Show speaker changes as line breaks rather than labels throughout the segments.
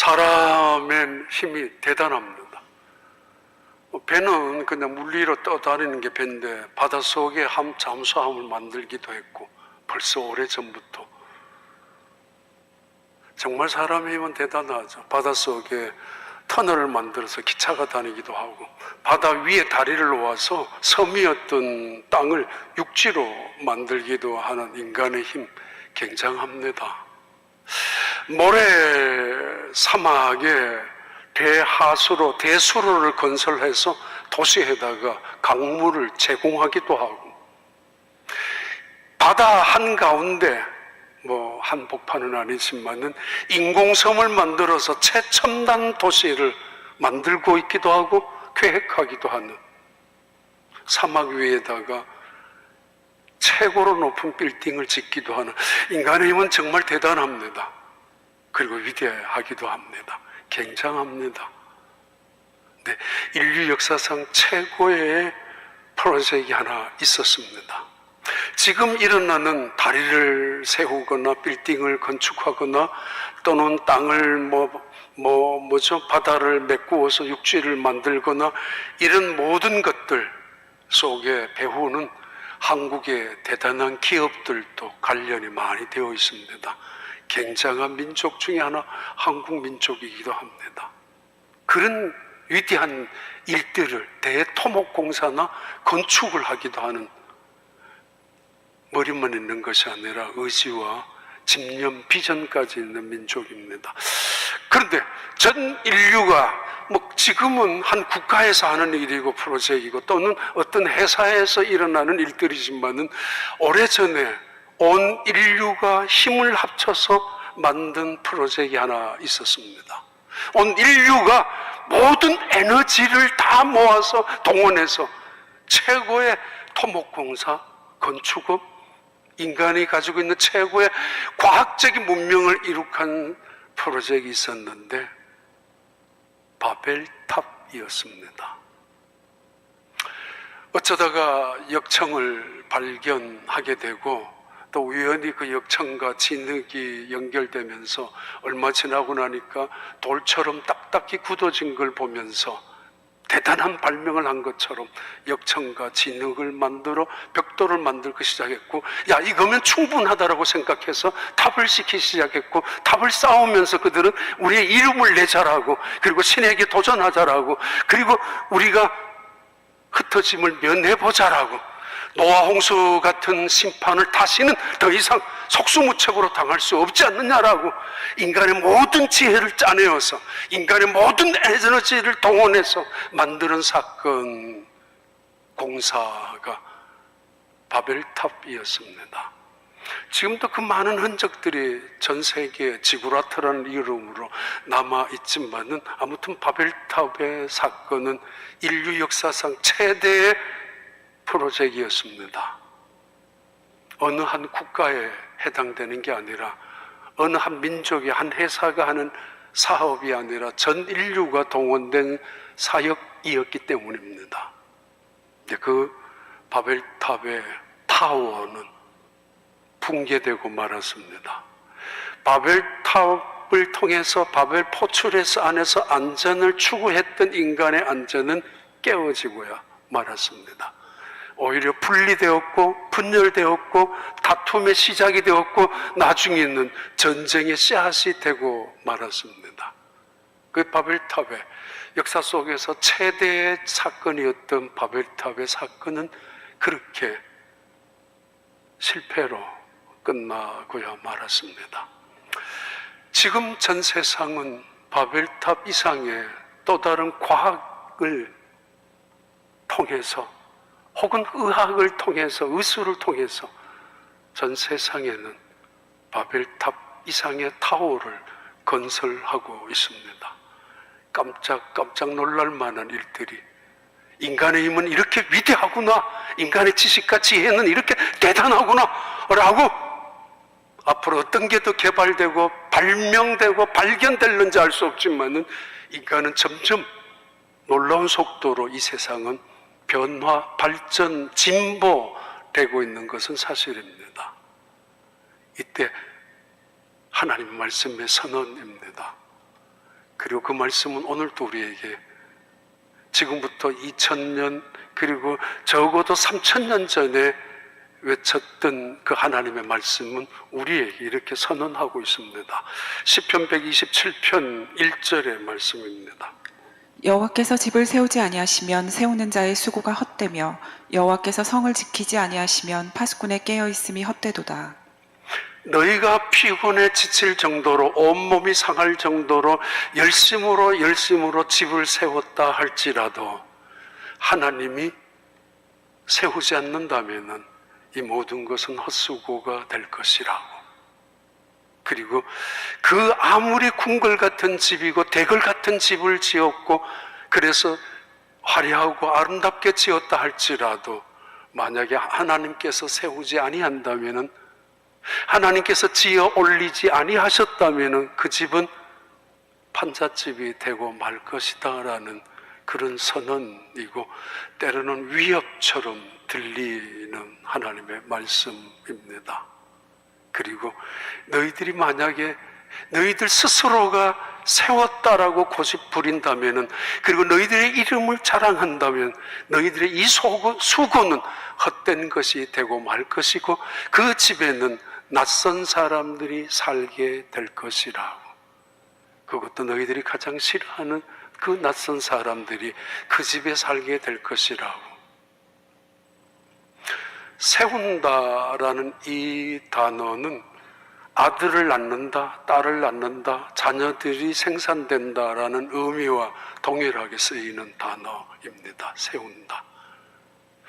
사람의 힘이 대단합니다. 배는 그냥 물 위로 떠다니는 게 배인데 바닷속에 잠수함을 만들기도 했고 벌써 오래전부터. 정말 사람의 힘은 대단하죠. 바닷속에 터널을 만들어서 기차가 다니기도 하고 바다 위에 다리를 놓아서 섬이었던 땅을 육지로 만들기도 하는 인간의 힘 굉장합니다. 모래 사막에 대하수로 대수로를 건설해서 도시에다가 강물을 제공하기도 하고 바다 한가운데 한복판은 아니지만은 인공섬을 만들어서 최첨단 도시를 만들고 있기도 하고 계획하기도 하는, 사막 위에다가 최고로 높은 빌딩을 짓기도 하는 인간의 힘은 정말 대단합니다. 그리고 위대하기도 합니다. 굉장합니다. 네, 인류 역사상 최고의 프로젝트가 하나 있었습니다. 지금 일어나는 다리를 세우거나 빌딩을 건축하거나 또는 땅을 바다를 메꾸어서 육지를 만들거나 이런 모든 것들 속에 배후는 한국의 대단한 기업들도 관련이 많이 되어 있습니다. 굉장한 민족 중에 하나 한국 민족이기도 합니다. 그런 위대한 일들을 대토목공사나 건축을 하기도 하는, 머리만 있는 것이 아니라 의지와 집념, 비전까지 있는 민족입니다. 그런데 전 인류가 지금은 한 국가에서 하는 일이고 프로젝트이고 또는 어떤 회사에서 일어나는 일들이지만은 오래전에 온 인류가 힘을 합쳐서 만든 프로젝트가 하나 있었습니다. 온 인류가 모든 에너지를 다 모아서 동원해서 최고의 토목공사, 건축업, 인간이 가지고 있는 최고의 과학적인 문명을 이룩한 프로젝트가 있었는데 바벨탑이었습니다. 어쩌다가 역청을 발견하게 되고 또 우연히 그 역청과 진흙이 연결되면서 얼마 지나고 나니까 돌처럼 딱딱히 굳어진 걸 보면서 대단한 발명을 한 것처럼 역청과 진흙을 만들어 벽돌을 만들기 시작했고, 야, 이거면 충분하다라고 생각해서 탑을 짓기 시작했고, 탑을 쌓으면서 그들은 우리의 이름을 내자라고, 그리고 신에게 도전하자라고, 그리고 우리가 흩어짐을 면해보자라고, 노아 홍수 같은 심판을 다시는 더 이상 속수무책으로 당할 수 없지 않느냐라고 인간의 모든 지혜를 짜내어서 인간의 모든 에너지를 동원해서 만드는 사건, 공사가 바벨탑이었습니다. 지금도 그 많은 흔적들이 전 세계 지구라트라는 이름으로 남아있지만은 아무튼 바벨탑의 사건은 인류 역사상 최대의 프로젝트였습니다. 어느 한 국가에 해당되는 게 아니라 어느 한 민족의 한 회사가 하는 사업이 아니라 전 인류가 동원된 사역이었기 때문입니다. 그 바벨탑의 타워는 붕괴되고 말았습니다. 바벨탑을 통해서 바벨 포출에서 안에서 안전을 추구했던 인간의 안전은 깨어지고야 말았습니다. 오히려 분리되었고 분열되었고 다툼의 시작이 되었고 나중에는 전쟁의 씨앗이 되고 말았습니다. 그 바벨탑의 역사 속에서 최대의 사건이었던 바벨탑의 사건은 그렇게 실패로 끝나고야 말았습니다. 지금 전 세상은 바벨탑 이상의 또 다른 과학을 통해서 혹은 의학을 통해서, 의술을 통해서 전 세상에는 바벨탑 이상의 타워를 건설하고 있습니다. 깜짝 놀랄 만한 일들이, 인간의 힘은 이렇게 위대하구나, 인간의 지식과 지혜는 이렇게 대단하구나 라고 앞으로 어떤 게 더 개발되고 발명되고 발견될는지 알 수 없지만은 인간은 점점 놀라운 속도로 이 세상은 변화, 발전, 진보되고 있는 것은 사실입니다. 이때 하나님 말씀의 선언입니다. 그리고 그 말씀은 오늘도 우리에게 지금부터 2000년 그리고 적어도 3000년 전에 외쳤던 그 하나님의 말씀은 우리에게 이렇게 선언하고 있습니다. 시편 127편 1절의 말씀입니다.
여호와께서 집을 세우지 아니하시면 세우는 자의 수고가 헛되며 여호와께서 성을 지키지 아니하시면 파수꾼의 깨어 있음이 헛되도다.
너희가 피곤해 지칠 정도로 온몸이 상할 정도로 열심으로 집을 세웠다 할지라도 하나님이 세우지 않는다면은 이 모든 것은 헛수고가 될 것이라고. 그리고 그 아무리 궁궐 같은 집이고 대궐 같은 집을 지었고 그래서 화려하고 아름답게 지었다 할지라도 만약에 하나님께서 세우지 아니한다면은, 하나님께서 지어 올리지 아니하셨다면은 그 집은 판잣집이 되고 말 것이다라는 그런 선언이고 때로는 위협처럼 들리는 하나님의 말씀입니다. 그리고 너희들이 만약에 너희들 스스로가 세웠다라고 고집 부린다면은, 그리고 너희들의 이름을 자랑한다면 너희들의 이 수고는 헛된 것이 되고 말 것이고 그 집에는 낯선 사람들이 살게 될 것이라고. 그것도 너희들이 가장 싫어하는 그 낯선 사람들이 그 집에 살게 될 것이라고. 세운다라는 이 단어는 아들을 낳는다, 딸을 낳는다, 자녀들이 생산된다라는 의미와 동일하게 쓰이는 단어입니다. 세운다.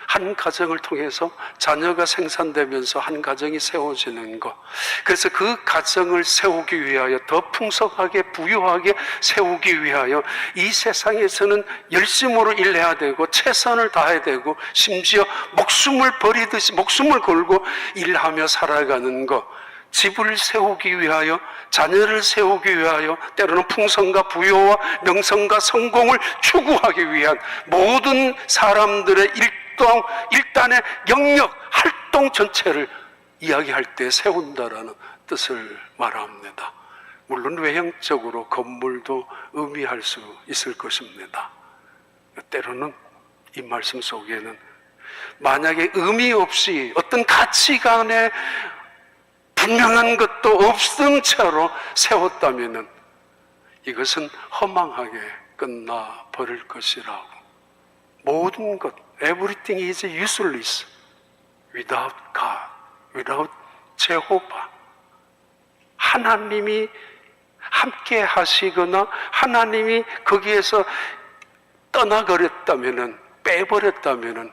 한 가정을 통해서 자녀가 생산되면서 한 가정이 세워지는 것. 그래서 그 가정을 세우기 위하여 더 풍성하게 부유하게 세우기 위하여 이 세상에서는 열심으로 일해야 되고 최선을 다해야 되고 심지어 목숨을 버리듯이 목숨을 걸고 일하며 살아가는 것. 집을 세우기 위하여, 자녀를 세우기 위하여, 때로는 풍성과 부요와 명성과 성공을 추구하기 위한 모든 사람들의 일단의 영역, 활동 전체를 이야기할 때 세운다라는 뜻을 말합니다. 물론 외형적으로 건물도 의미할 수 있을 것입니다. 때로는 이 말씀 속에는 만약에 의미 없이 어떤 가치관에 분명한 것도 없은 채로 세웠다면 이것은 허망하게 끝나버릴 것이라고. 모든 것, everything is useless without God, without 제호바. 하나님이 함께 하시거나 하나님이 거기에서 떠나버렸다면, 빼버렸다면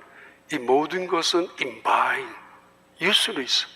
이 모든 것은 in vain, useless,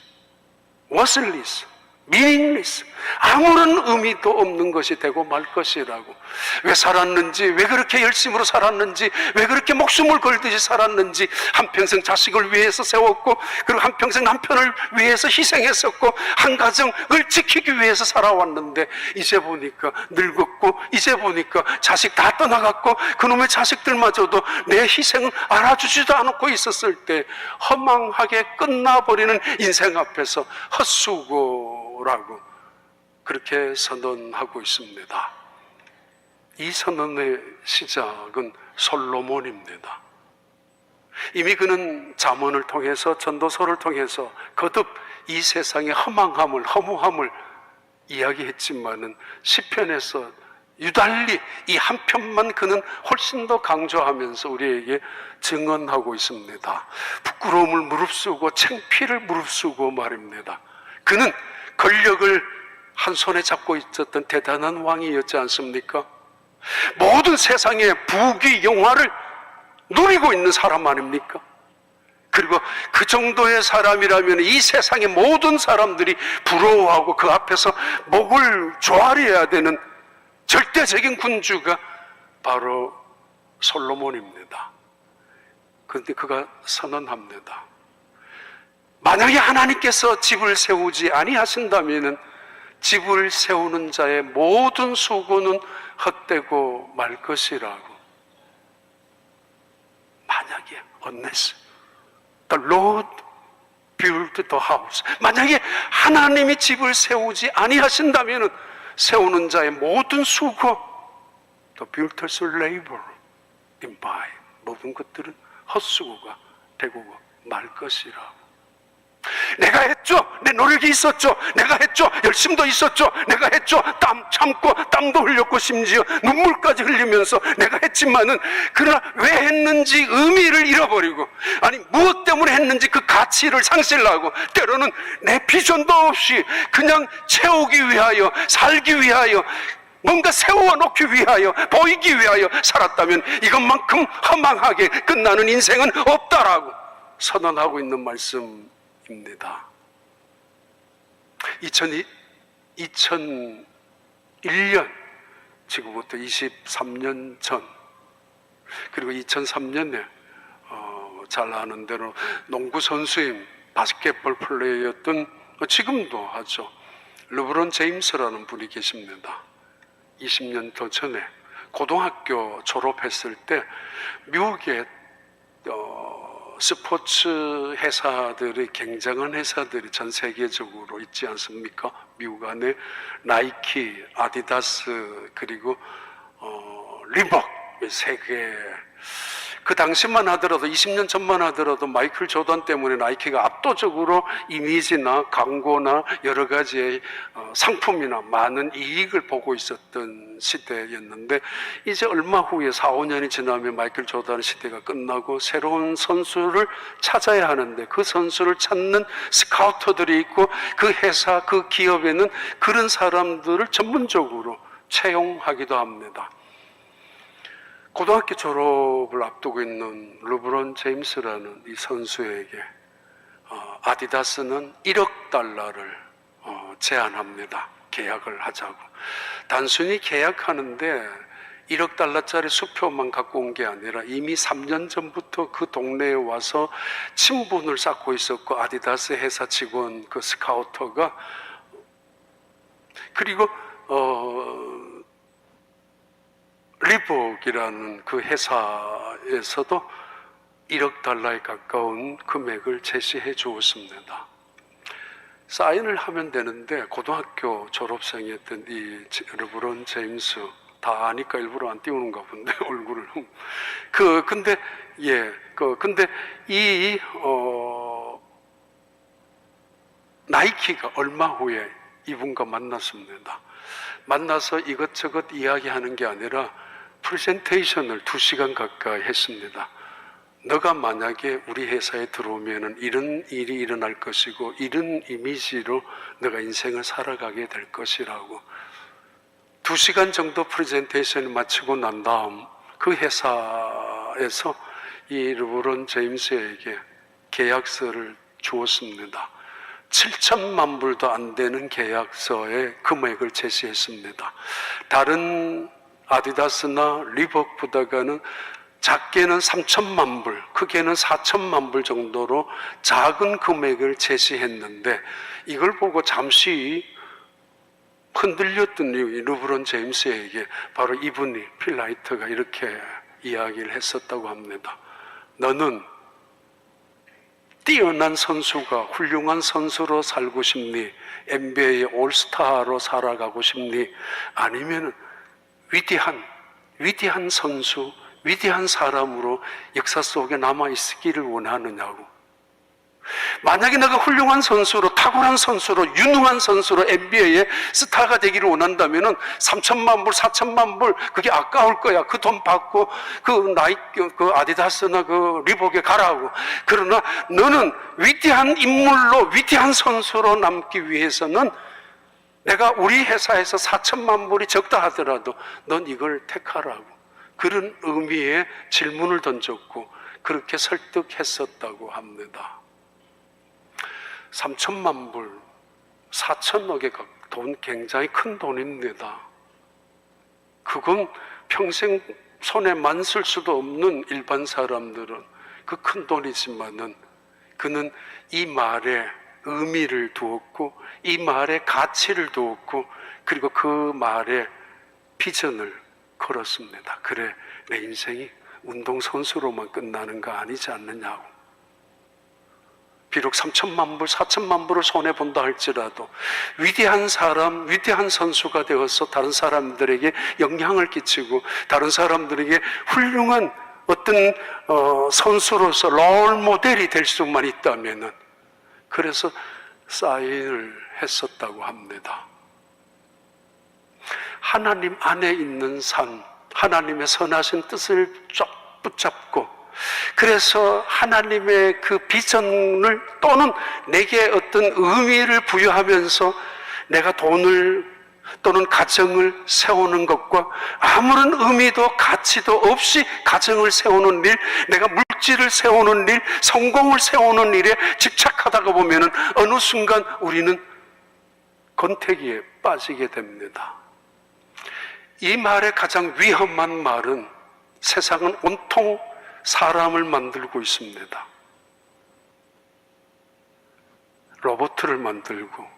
worthless, meaningless, 아무런 의미도 없는 것이 되고 말 것이라고. 왜 살았는지, 왜 그렇게 열심으로 살았는지, 왜 그렇게 목숨을 걸듯이 살았는지, 한평생 자식을 위해서 세웠고 그리고 한평생 남편을 위해서 희생했었고 한 가정을 지키기 위해서 살아왔는데 이제 보니까 늙었고 이제 보니까 자식 다 떠나갔고 그놈의 자식들마저도 내 희생을 알아주지도 않고 있었을 때 허망하게 끝나버리는 인생 앞에서 헛수고라고 그렇게 선언하고 있습니다. 이 선언의 시작은 솔로몬입니다. 이미 그는 잠언을 통해서, 전도서를 통해서 거듭 이 세상의 허망함을, 허무함을 이야기했지만은 시편에서 유달리 이 한 편만 그는 훨씬 더 강조하면서 우리에게 증언하고 있습니다. 부끄러움을 무릅쓰고 창피를 무릅쓰고 말입니다. 그는 권력을 한 손에 잡고 있었던 대단한 왕이었지 않습니까? 모든 세상의 부귀 영화를 누리고 있는 사람 아닙니까? 그리고 그 정도의 사람이라면 이 세상의 모든 사람들이 부러워하고 그 앞에서 목을 조아려야 되는 절대적인 군주가 바로 솔로몬입니다. 그런데 그가 선언합니다. 만약에 하나님께서 집을 세우지 아니하신다면 집을 세우는 자의 모든 수고는 헛되고 말 것이라고. 만약에 unless the Lord build the house, 만약에 하나님이 집을 세우지 아니하신다면 세우는 자의 모든 수고, The beauteous labor in vain. 모든 것들은 헛수고가 되고 말 것이라고. 내가 했죠. 내 노력이 있었죠. 내가 했죠. 열심도 있었죠. 내가 했죠. 땀 참고 땀도 흘렸고 심지어 눈물까지 흘리면서 내가 했지만은, 그러나 왜 했는지 의미를 잃어버리고, 아니 무엇 때문에 했는지 그 가치를 상실하고, 때로는 내 비전도 없이 그냥 채우기 위하여, 살기 위하여, 뭔가 세워놓기 위하여, 보이기 위하여 살았다면 이것만큼 허망하게 끝나는 인생은 없다라고 선언하고 있는 말씀입니다. 2001년, 지금부터 23년 전, 그리고 2003년에 잘 아는 대로 농구 선수임, 바스켓볼 플레이였던, 지금도 하죠, 르브론 제임스라는 분이 계십니다. 20년 더 전에 고등학교 졸업했을 때 미국의 스포츠 회사들이, 굉장한 회사들이 전 세계적으로 있지 않습니까? 미국 안에 나이키, 아디다스, 그리고 리복, 세 개. 그 당시만 하더라도, 20년 전만 하더라도 마이클 조던 때문에 나이키가 압도적으로 이미지나 광고나 여러 가지의 상품이나 많은 이익을 보고 있었던 시대였는데, 이제 얼마 후에 4, 5년이 지나면 마이클 조던 시대가 끝나고 새로운 선수를 찾아야 하는데, 그 선수를 찾는 스카우터들이 있고, 그 회사, 그 기업에는 그런 사람들을 전문적으로 채용하기도 합니다. 고등학교 졸업을 앞두고 있는 르브론 제임스라는 이 선수에게 아디다스는 1억 달러를 제안합니다. 계약을 하자고. 단순히 계약하는데 1억 달러짜리 수표만 갖고 온 게 아니라 이미 3년 전부터 그 동네에 와서 친분을 쌓고 있었고, 아디다스 회사 직원 그 스카우터가, 그리고 리복이라는 그 회사에서도 1억 달러에 가까운 금액을 제시해 주었습니다. 사인을 하면 되는데, 고등학교 졸업생이었던 이 르브론 제임스, 다 아니까 일부러 안 띄우는가 본데, 얼굴을. 근데 이 나이키가 얼마 후에 이분과 만났습니다. 만나서 이것저것 이야기하는 게 아니라 프레젠테이션을 2시간 가까이 했습니다. 너가 만약에 우리 회사에 들어오면 이런 일이 일어날 것이고, 이런 이미지로 너가 인생을 살아가게 될 것이라고. 2시간 정도 프레젠테이션을 마치고 난 다음 그 회사에서 이 르브론 제임스에게 계약서를 주었습니다. 7천만 불도 안 되는 계약서에 금액을 제시했습니다. 다른 아디다스나 리복보다는 작게는 3천만 불, 크게는 4천만 불 정도로 작은 금액을 제시했는데, 이걸 보고 잠시 흔들렸던 르브론 제임스에게 바로 이분이, 필라이트가 이렇게 이야기를 했었다고 합니다. 너는 뛰어난 선수가, 훌륭한 선수로 살고 싶니? NBA의 올스타로 살아가고 싶니? 아니면 위대한 선수, 위대한 사람으로 역사 속에 남아있기를 원하느냐고. 만약에 내가 훌륭한 선수로, 탁월한 선수로, 유능한 선수로 NBA의 스타가 되기를 원한다면 3천만 불, 4천만 불, 그게 아까울 거야. 그 돈 받고 그 아디다스나 그 리복에 가라고. 그러나 너는 위대한 인물로, 위대한 선수로 남기 위해서는 내가 우리 회사에서 4천만 불이 적다 하더라도 넌 이걸 택하라고. 그런 의미의 질문을 던졌고, 그렇게 설득했었다고 합니다. 3천만 불, 4천억의 돈, 굉장히 큰 돈입니다. 그건 평생 손에 만쓸 수도 없는 일반 사람들은 그 큰 돈이지만은, 그는 이 말에 의미를 두었고, 이 말에 가치를 두었고, 그리고 그 말에 비전을 걸었습니다. 그래, 내 인생이 운동선수로만 끝나는 거 아니지 않느냐고. 비록 3천만 불, 4천만 불을 손해본다 할지라도 위대한 사람, 위대한 선수가 되어서 다른 사람들에게 영향을 끼치고 다른 사람들에게 훌륭한 어떤 선수로서 롤 모델이 될 수만 있다면은, 그래서 사인을 했었다고 합니다. 하나님 안에 있는 산, 하나님의 선하신 뜻을 쫙 붙잡고, 그래서 하나님의 그 비전을 또는 내게 어떤 의미를 부여하면서 내가 돈을 또는 가정을 세우는 것과 아무런 의미도 가치도 없이 가정을 세우는 일, 내가 물질을 세우는 일, 성공을 세우는 일에 집착하다가 보면은 어느 순간 우리는 권태기에 빠지게 됩니다. 이 말의 가장 위험한 말은 세상은 온통 사람을 만들고 있습니다. 로봇을 만들고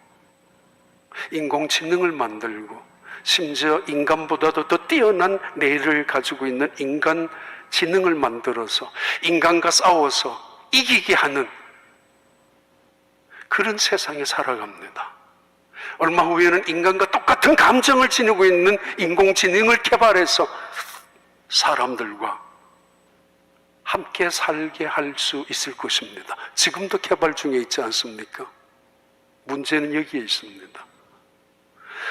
인공지능을 만들고 심지어 인간보다도 더 뛰어난 뇌를 가지고 있는 인간지능을 만들어서 인간과 싸워서 이기게 하는 그런 세상에 살아갑니다. 얼마 후에는 인간과 똑같은 감정을 지니고 있는 인공지능을 개발해서 사람들과 함께 살게 할 수 있을 것입니다. 지금도 개발 중에 있지 않습니까? 문제는 여기에 있습니다.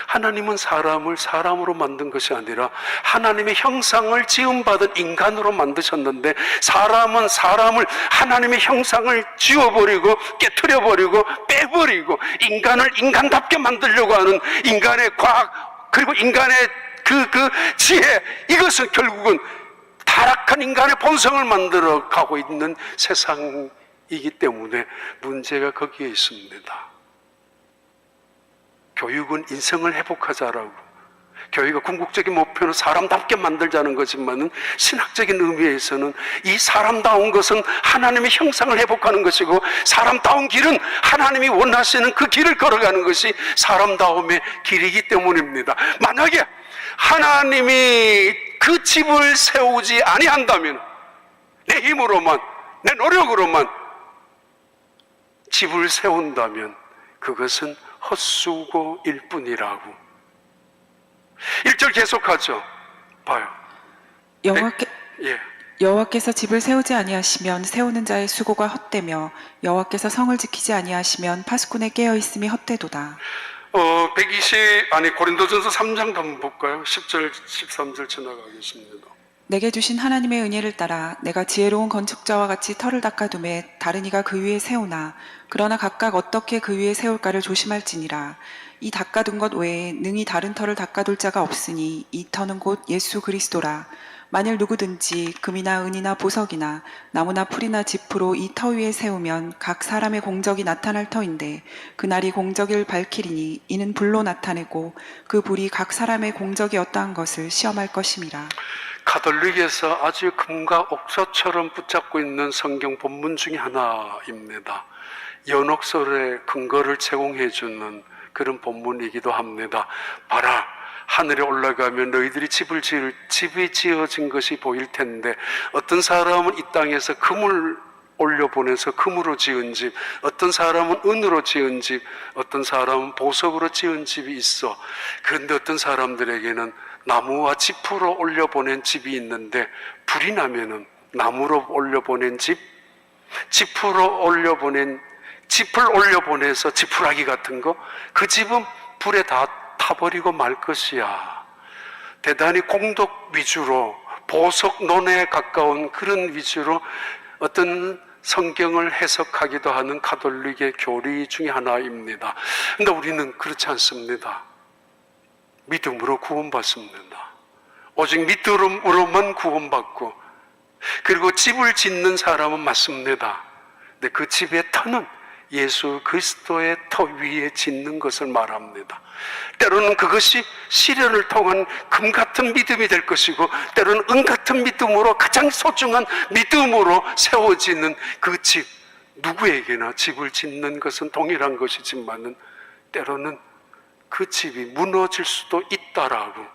하나님은 사람을 사람으로 만든 것이 아니라 하나님의 형상을 지음받은 인간으로 만드셨는데, 사람은 사람을 하나님의 형상을 지워버리고 깨트려버리고 빼버리고 인간을 인간답게 만들려고 하는 인간의 과학, 그리고 인간의 그 지혜, 이것은 결국은 타락한 인간의 본성을 만들어 가고 있는 세상이기 때문에 문제가 거기에 있습니다. 교육은 인성을 회복하자라고, 교육의 궁극적인 목표는 사람답게 만들자는 거지만은 신학적인 의미에서는 이 사람다운 것은 하나님의 형상을 회복하는 것이고, 사람다운 길은 하나님이 원하시는 그 길을 걸어가는 것이 사람다움의 길이기 때문입니다. 만약에 하나님이 그 집을 세우지 아니한다면, 내 힘으로만, 내 노력으로만 집을 세운다면 그것은 헛수고일 뿐이라고. 1절 계속하죠. 봐요.
여호와께서 집을 세우지 아니하시면 세우는 자의 수고가 헛되며 여호와께서 성을 지키지 아니하시면 파수꾼의 깨어 있음이 헛되도다.
고린도전서 3장 한번 볼까요? 10절, 13절 지나가겠습니다.
내게 주신 하나님의 은혜를 따라 내가 지혜로운 건축자와 같이 터를 닦아두매 다른 이가 그 위에 세우나 그러나 각각 어떻게 그 위에 세울까를 조심할지니라. 이 닦아둔 것 외에 능히 다른 터를 닦아둘 자가 없으니 이 터는 곧 예수 그리스도라. 만일 누구든지 금이나 은이나 보석이나 나무나 풀이나 짚으로 이 터 위에 세우면 각 사람의 공적이 나타날 터인데 그날이 공적을 밝히리니 이는 불로 나타내고 그 불이 각 사람의 공적이 어떠한 것을 시험할 것임이라.
가톨릭에서 아주 금과 옥서처럼 붙잡고 있는 성경 본문 중에 하나입니다. 연옥설의 근거를 제공해 주는 그런 본문이기도 합니다. 봐라, 하늘에 올라가면 너희들이 집이 지어진 것이 보일 텐데, 어떤 사람은 이 땅에서 금을 올려보내서 금으로 지은 집, 어떤 사람은 은으로 지은 집, 어떤 사람은 보석으로 지은 집이 있어. 그런데 어떤 사람들에게는 나무와 짚으로 올려보낸 집이 있는데, 불이 나면은 나무로 올려보낸 집, 짚을 올려보내서 지푸라기 같은 거, 그 집은 불에 다 타버리고 말 것이야. 대단히 공덕 위주로, 보석 논에 가까운 그런 위주로 어떤 성경을 해석하기도 하는 가톨릭의 교리 중에 하나입니다. 근데 우리는 그렇지 않습니다. 믿음으로 구원받습니다. 오직 믿음으로만 구원받고, 그리고 집을 짓는 사람은 맞습니다. 근데 그 집의 터는 예수 그리스도의 터 위에 짓는 것을 말합니다. 때로는 그것이 시련을 통한 금 같은 믿음이 될 것이고, 때로는 은 같은 믿음으로, 가장 소중한 믿음으로 세워지는 그 집, 누구에게나 집을 짓는 것은 동일한 것이지만은 때로는 그 집이 무너질 수도 있다라고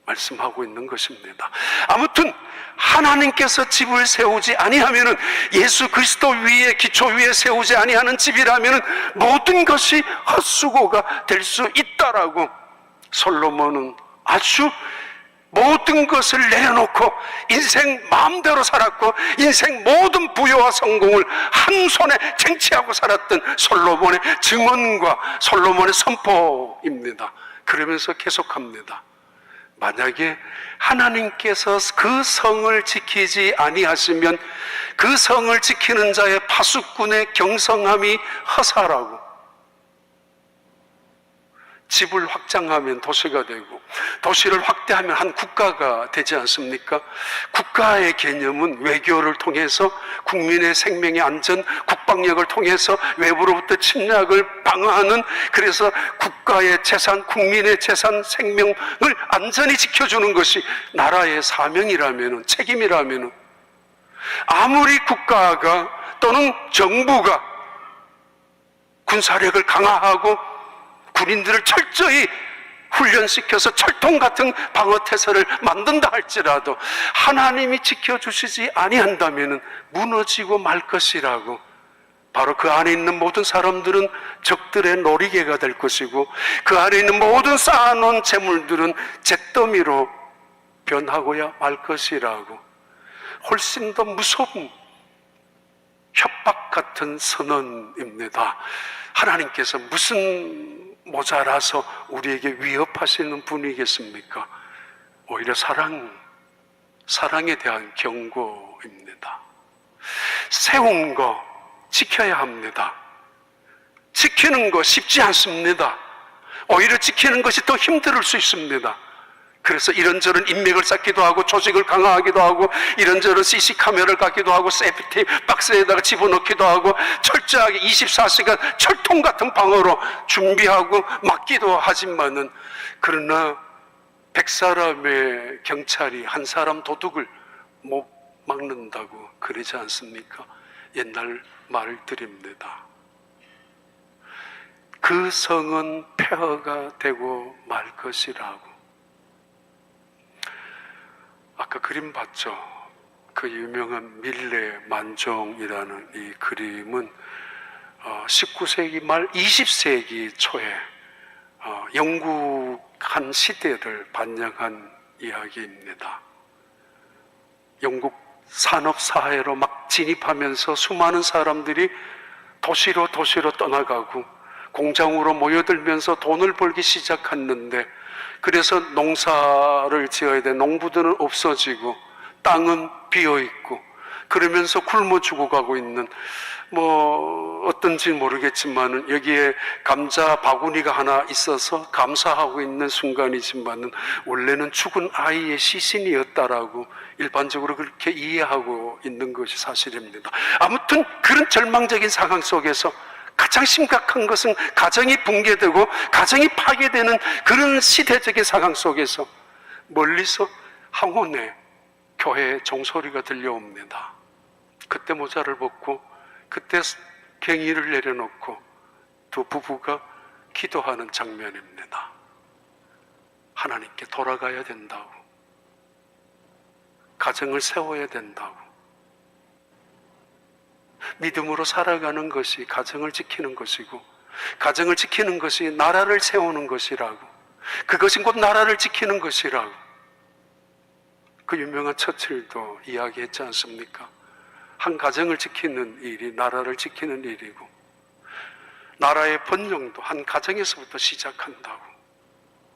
말씀하고 있는 것입니다. 아무튼 하나님께서 집을 세우지 아니하면은, 예수 그리스도 위에, 기초 위에 세우지 아니하는 집이라면은 모든 것이 헛수고가 될 수 있다라고 솔로몬은 아주 모든 것을 내려놓고 인생 마음대로 살았고, 인생 모든 부여와 성공을 한 손에 쟁취하고 살았던 솔로몬의 증언과 솔로몬의 선포입니다. 그러면서 계속합니다. 만약에 하나님께서 그 성을 지키지 아니하시면 그 성을 지키는 자의 파수꾼의 경성함이 허사라고. 집을 확장하면 도시가 되고, 도시를 확대하면 한 국가가 되지 않습니까? 국가의 개념은 외교를 통해서 국민의 생명의 안전, 국방력을 통해서 외부로부터 침략을 방어하는, 그래서 국가의 재산, 국민의 재산, 생명을 안전히 지켜주는 것이 나라의 사명이라면, 책임이라면, 아무리 국가가 또는 정부가 군사력을 강화하고 군인들을 철저히 훈련시켜서 철통 같은 방어태세를 만든다 할지라도 하나님이 지켜주시지 아니한다면 무너지고 말 것이라고. 바로 그 안에 있는 모든 사람들은 적들의 놀이개가 될 것이고, 그 안에 있는 모든 쌓아놓은 재물들은 잿더미로 변하고야 말 것이라고. 훨씬 더 무서운 협박 같은 선언입니다. 하나님께서 무슨 모자라서 우리에게 위협하시는 분이겠습니까? 오히려 사랑에 대한 경고입니다. 세운 거 지켜야 합니다. 지키는 거 쉽지 않습니다. 오히려 지키는 것이 더 힘들 수 있습니다. 그래서 이런저런 인맥을 쌓기도 하고, 조직을 강화하기도 하고, 이런저런 CC 카메라를 갖기도 하고, 세프티 박스에다가 집어넣기도 하고, 철저하게 24시간 철통 같은 방어로 준비하고 막기도 하지만은, 그러나 100사람의 경찰이 한 사람 도둑을 못 막는다고 그러지 않습니까? 옛날 말들입니다. 그 성은 폐허가 되고 말 것이라고. 아까 그림 봤죠? 그 유명한 밀레 만종이라는 이 그림은 19세기 말 20세기 초에 영국 한 시대를 반영한 이야기입니다. 영국 산업사회로 막 진입하면서 수많은 사람들이 도시로 떠나가고 공장으로 모여들면서 돈을 벌기 시작했는데, 그래서 농사를 지어야 돼. 농부들은 없어지고 땅은 비어있고, 그러면서 굶어 죽어가고 있는, 어떤지 모르겠지만은 여기에 감자 바구니가 하나 있어서 감사하고 있는 순간이지만은 원래는 죽은 아이의 시신이었다라고 일반적으로 그렇게 이해하고 있는 것이 사실입니다. 아무튼 그런 절망적인 상황 속에서 가장 심각한 것은 가정이 붕괴되고 가정이 파괴되는 그런 시대적인 상황 속에서 멀리서 항온의 교회의 종소리가 들려옵니다. 그때 모자를 벗고, 그때 괭이를 내려놓고 두 부부가 기도하는 장면입니다. 하나님께 돌아가야 된다고, 가정을 세워야 된다고, 믿음으로 살아가는 것이 가정을 지키는 것이고, 가정을 지키는 것이 나라를 세우는 것이라고, 그것이 곧 나라를 지키는 것이라고. 그 유명한 처칠도 이야기했지 않습니까? 한 가정을 지키는 일이 나라를 지키는 일이고, 나라의 번영도 한 가정에서부터 시작한다고.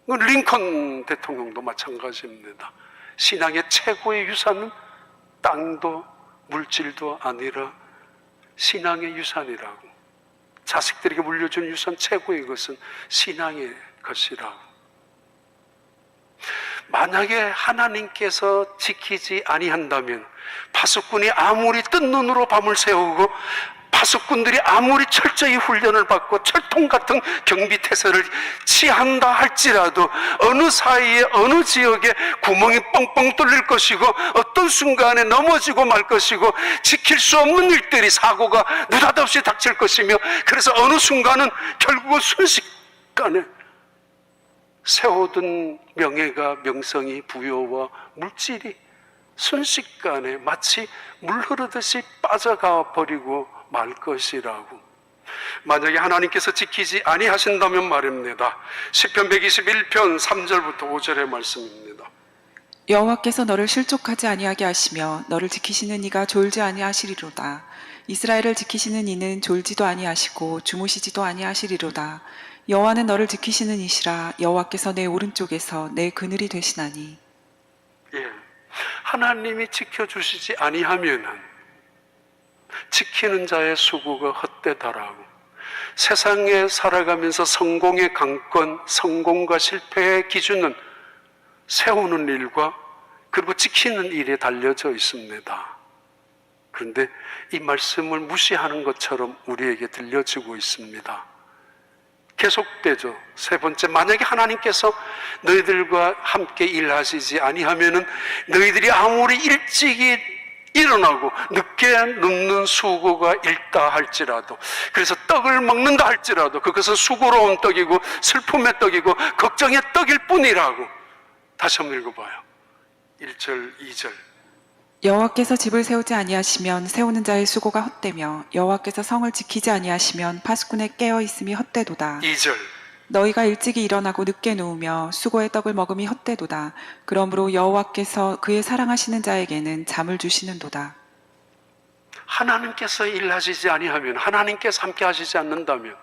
링컨 대통령도 마찬가지입니다. 신앙의 최고의 유산은 땅도 물질도 아니라 신앙의 유산이라고. 자식들에게 물려준 유산 최고의 것은 신앙의 것이라고. 만약에 하나님께서 지키지 아니한다면, 파수꾼이 아무리 뜬 눈으로 밤을 새우고 파수꾼들이 아무리 철저히 훈련을 받고 철통 같은 경비태세를 취한다 할지라도 어느 사이에 어느 지역에 구멍이 뻥뻥 뚫릴 것이고, 어떤 순간에 넘어지고 말 것이고, 지킬 수 없는 일들이, 사고가 느닷없이 닥칠 것이며, 그래서 어느 순간은 결국은 순식간에 세워둔 명예가, 명성이, 부여와 물질이 순식간에 마치 물 흐르듯이 빠져가 버리고 말 것이라고. 만약에 하나님께서 지키지 아니하신다면 말입니다. 시편 121편 3절부터 5절의 말씀입니다.
여호와께서 너를 실족하지 아니하게 하시며 너를 지키시는 이가 졸지 아니하시리로다. 이스라엘을 지키시는 이는 졸지도 아니하시고 주무시지도 아니하시리로다. 여호와는 너를 지키시는 이시라. 여호와께서 내 오른쪽에서 내 그늘이 되시나니.
예, 하나님이 지켜주시지 아니하면은 지키는 자의 수고가 헛되다라고. 세상에 살아가면서 성공의 강권, 성공과 실패의 기준은 세우는 일과 그리고 지키는 일에 달려져 있습니다. 그런데 이 말씀을 무시하는 것처럼 우리에게 들려지고 있습니다. 계속되죠. 세 번째, 만약에 하나님께서 너희들과 함께 일하시지 아니하면은 너희들이 아무리 일찍이 일어나고 늦게 눕는 수고가 있다 할지라도, 그래서 떡을 먹는다 할지라도 그것은 수고로운 떡이고 슬픔의 떡이고 걱정의 떡일 뿐이라고. 다시 한번 읽어봐요. 1절, 2절.
여호와께서 집을 세우지 아니하시면 세우는 자의 수고가 헛되며 여호와께서 성을 지키지 아니하시면 파수꾼의 깨어 있음이 헛되도다.
2절.
너희가 일찍이 일어나고 늦게 누우며 수고의 떡을 먹음이 헛되도다. 그러므로 여호와께서 그의 사랑하시는 자에게는 잠을 주시는도다.
하나님께서 일하시지 아니하면, 하나님께서 함께 하시지 않는다면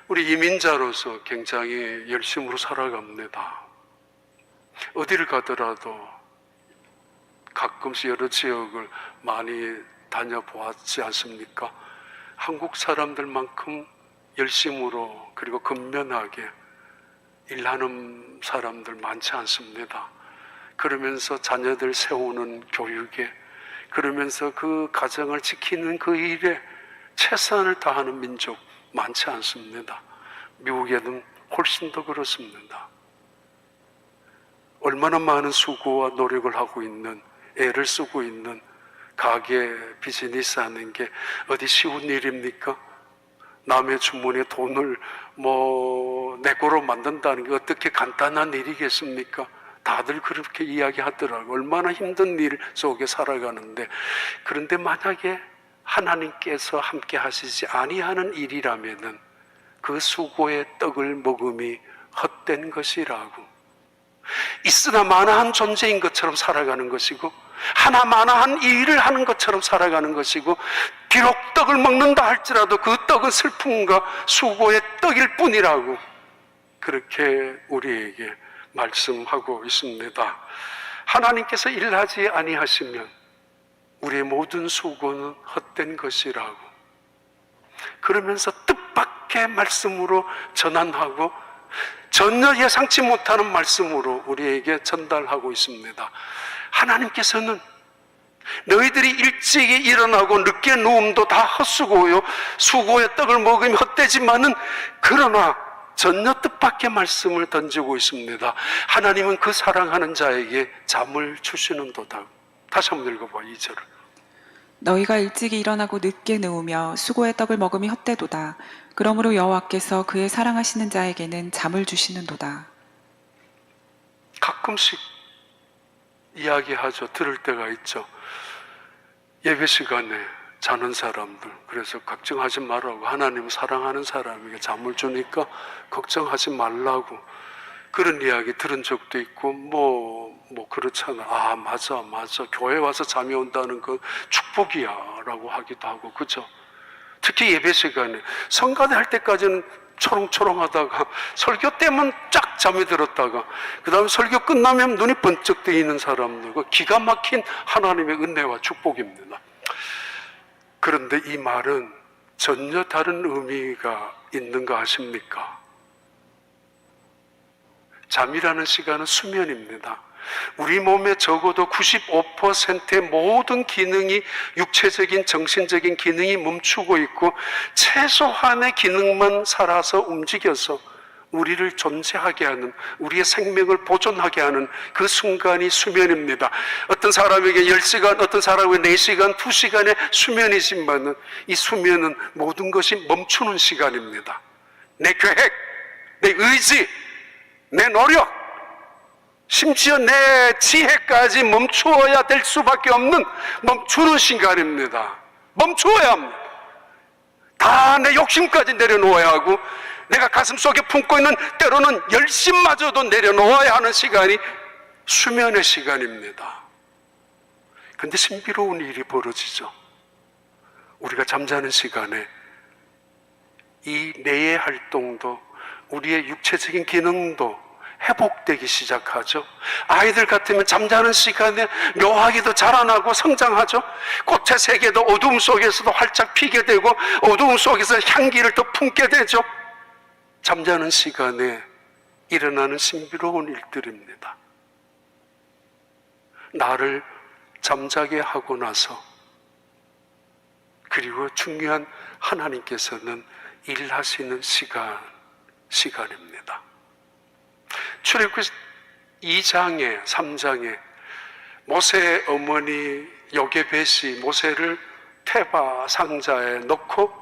우리 이민자로서 굉장히 열심으로 살아갑니다. 어디를 가더라도 가끔씩 여러 지역을 많이 다녀보았지 않습니까? 한국 사람들만큼 열심으로 그리고 근면하게 일하는 사람들 많지 않습니다. 그러면서 자녀들 세우는 교육에, 그러면서 그 가정을 지키는 그 일에 최선을 다하는 민족 많지 않습니다. 미국에는 훨씬 더 그렇습니다. 얼마나 많은 수고와 노력을 하고 있는, 애를 쓰고 있는 가게, 비즈니스 하는 게 어디 쉬운 일입니까? 남의 주머니에 돈을 내 거로 만든다는 게 어떻게 간단한 일이겠습니까? 다들 그렇게 이야기하더라고요. 얼마나 힘든 일 속에 살아가는데. 그런데 만약에 하나님께서 함께 하시지 아니하는 일이라면은 그 수고의 떡을 먹음이 헛된 것이라고. 있으나 마나한 존재인 것처럼 살아가는 것이고, 하나마나한 일을 하는 것처럼 살아가는 것이고, 비록 떡을 먹는다 할지라도 그 떡은 슬픔과 수고의 떡일 뿐이라고, 그렇게 우리에게 말씀하고 있습니다. 하나님께서 일하지 아니하시면 우리의 모든 수고는 헛된 것이라고, 그러면서 뜻밖의 말씀으로 전환하고 전혀 예상치 못하는 말씀으로 우리에게 전달하고 있습니다. 하나님께서는 너희들이 일찍이 일어나고 늦게 누움도 다 헛수고요, 수고의 떡을 먹으면 헛되지만은, 그러나 전혀 뜻밖의 말씀을 던지고 있습니다. 하나님은 그 사랑하는 자에게 잠을 주시는도다. 다시 한번 읽어봐, 2절을.
너희가 일찍이 일어나고 늦게 누우며 수고의 떡을 먹음이 헛되도다. 그러므로 여호와께서 그의 사랑하시는 자에게는 잠을 주시는도다.
가끔씩 이야기하죠. 들을 때가 있죠. 예배 시간에 자는 사람들, 그래서 걱정하지 말라고, 하나님은 사랑하는 사람에게 잠을 주니까 걱정하지 말라고, 그런 이야기 들은 적도 있고, 그렇잖아. 아, 맞아. 교회 와서 잠이 온다는 건 축복이야 라고 하기도 하고, 그죠? 특히 예배 시간에 성가대 할 때까지는 초롱초롱하다가 설교 때만 쫙 잠이 들었다가 그 다음에 설교 끝나면 눈이 번쩍 뜨이는 사람들, 그 기가 막힌 하나님의 은혜와 축복입니다. 그런데 이 말은 전혀 다른 의미가 있는 거 아십니까? 잠이라는 시간은 수면입니다. 우리 몸에 적어도 95%의 모든 기능이, 육체적인 정신적인 기능이 멈추고 있고 최소한의 기능만 살아서 움직여서 우리를 존재하게 하는, 우리의 생명을 보존하게 하는 그 순간이 수면입니다. 어떤 사람에게 10시간, 어떤 사람에게 4시간, 2시간의 수면이지만 이 수면은 모든 것이 멈추는 시간입니다. 내 계획, 내 의지, 내 노력, 심지어 내 지혜까지 멈추어야 될 수밖에 없는 멈추는 시간입니다. 멈추어야 합니다. 다 내 욕심까지 내려놓아야 하고 내가 가슴속에 품고 있는 때로는 열심마저도 내려놓아야 하는 시간이 수면의 시간입니다. 그런데 신비로운 일이 벌어지죠. 우리가 잠자는 시간에 이 뇌의 활동도 우리의 육체적인 기능도 회복되기 시작하죠. 아이들 같으면 잠자는 시간에 묘하게도 자라나고 성장하죠. 꽃의 세계도 어두움 속에서도 활짝 피게 되고 어두움 속에서 향기를 더 품게 되죠. 잠자는 시간에 일어나는 신비로운 일들입니다. 나를 잠자게 하고 나서 그리고 중요한 하나님께서는 일하시는 시간입니다. 출애굽기 2장에 3장에 모세의 어머니 요게벳이 모세를 테바 상자에 넣고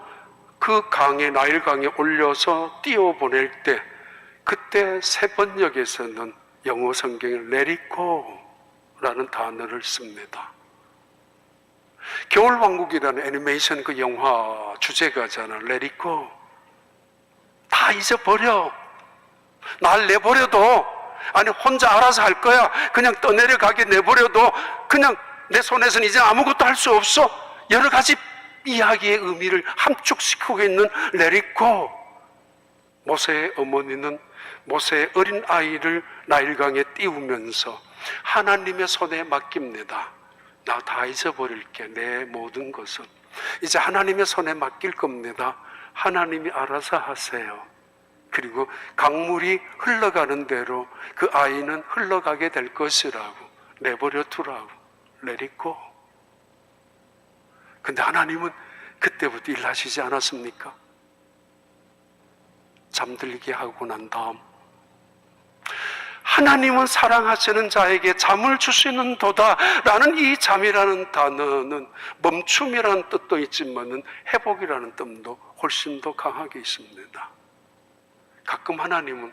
그 강에 나일강에 올려서 띄워보낼 때 그때 세 번역에서는 영어 성경에 Let it go라는 단어를 씁니다. 겨울왕국이라는 애니메이션 그 영화 주제가잖아. Let it go. 다 잊어버려. 날 내버려도, 아니 혼자 알아서 할 거야. 그냥 떠내려가게 내버려도 그냥 내 손에서는 이제 아무것도 할 수 없어. 여러 가지 이야기의 의미를 함축시키고 있는 Let it go. 모세의 어머니는 모세의 어린 아이를 나일강에 띄우면서 하나님의 손에 맡깁니다. 나 다 잊어버릴게. 내 모든 것은 이제 하나님의 손에 맡길 겁니다. 하나님이 알아서 하세요. 그리고 강물이 흘러가는 대로 그 아이는 흘러가게 될 것이라고 내버려 두라고 Let it go. 근데 하나님은 그때부터 일하시지 않았습니까? 잠들게 하고 난 다음 하나님은 사랑하시는 자에게 잠을 주시는 도다라는 이 잠이라는 단어는 멈춤이라는 뜻도 있지만 회복이라는 뜻도 훨씬 더 강하게 있습니다. 가끔 하나님은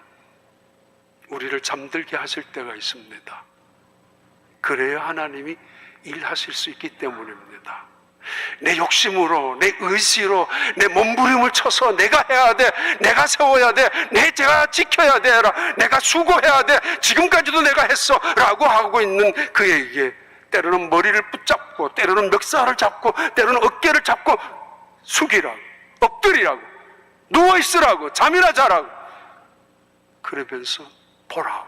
우리를 잠들게 하실 때가 있습니다. 그래야 하나님이 일하실 수 있기 때문입니다. 내 욕심으로, 내 의지로, 내 몸부림을 쳐서 내가 해야 돼, 내가 세워야 돼, 내가 지켜야 돼, 내가 수고해야 돼, 지금까지도 내가 했어 라고 하고 있는 그에게 때로는 머리를 붙잡고 때로는 멱살을 잡고 때로는 어깨를 잡고 숙이라고, 엎드리라고, 누워있으라고, 잠이나 자라고 그러면서 보라고.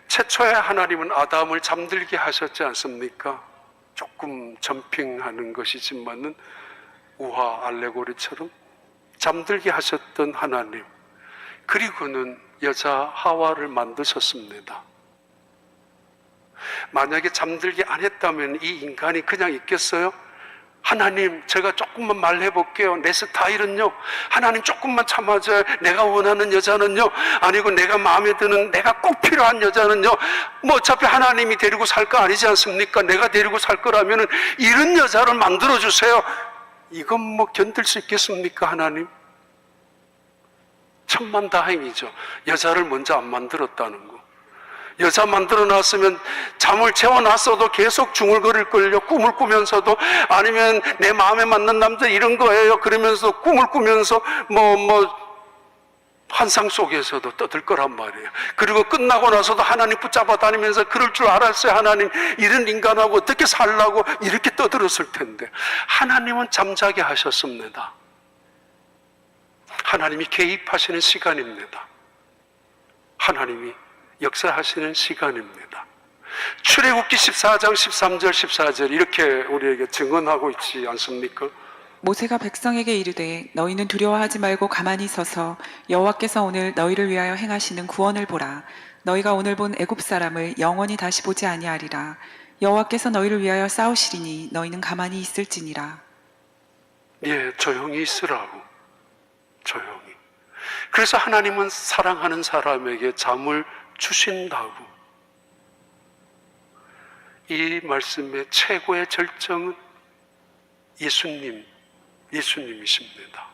최초에 하나님은 아담을 잠들게 하셨지 않습니까? 조금 점핑하는 것이지만은 우화 알레고리처럼 잠들게 하셨던 하나님, 그리고는 여자 하와를 만드셨습니다. 만약에 잠들게 안 했다면 이 인간이 그냥 있겠어요? 하나님, 제가 조금만 말해볼게요. 내 스타일은요. 하나님 조금만 참아줘요. 내가 원하는 여자는요. 아니고 내가 마음에 드는, 내가 꼭 필요한 여자는요. 뭐 어차피 하나님이 데리고 살 거 아니지 않습니까? 내가 데리고 살 거라면은 이런 여자를 만들어주세요. 이건 뭐 견딜 수 있겠습니까, 하나님? 천만다행이죠. 여자를 먼저 안 만들었다는 거. 여자 만들어 놨으면 잠을 재워놨어도 계속 중얼거릴걸요. 꿈을 꾸면서도. 아니면 내 마음에 맞는 남자 이런 거예요 그러면서 꿈을 꾸면서 환상 속에서도 떠들 거란 말이에요. 그리고 끝나고 나서도 하나님 붙잡아 다니면서 그럴 줄 알았어요. 하나님, 이런 인간하고 어떻게 살라고 이렇게 떠들었을 텐데 하나님은 잠자게 하셨습니다. 하나님이 개입하시는 시간입니다. 하나님이 역사하시는 시간입니다. 출애굽기 14장 13절 14절 이렇게 우리에게 증언하고 있지 않습니까?
모세가 백성에게 이르되 너희는 두려워하지 말고 가만히 서서 여호와께서 오늘 너희를 위하여 행하시는 구원을 보라. 너희가 오늘 본 애굽 사람을 영원히 다시 보지 아니하리라. 여호와께서 너희를 위하여 싸우시리니 너희는 가만히 있을지니라.
예, 조용히 있으라고. 조용히. 그래서 하나님은 사랑하는 사람에게 잠을 주신다고. 이 말씀의 최고의 절정은 예수님이십니다.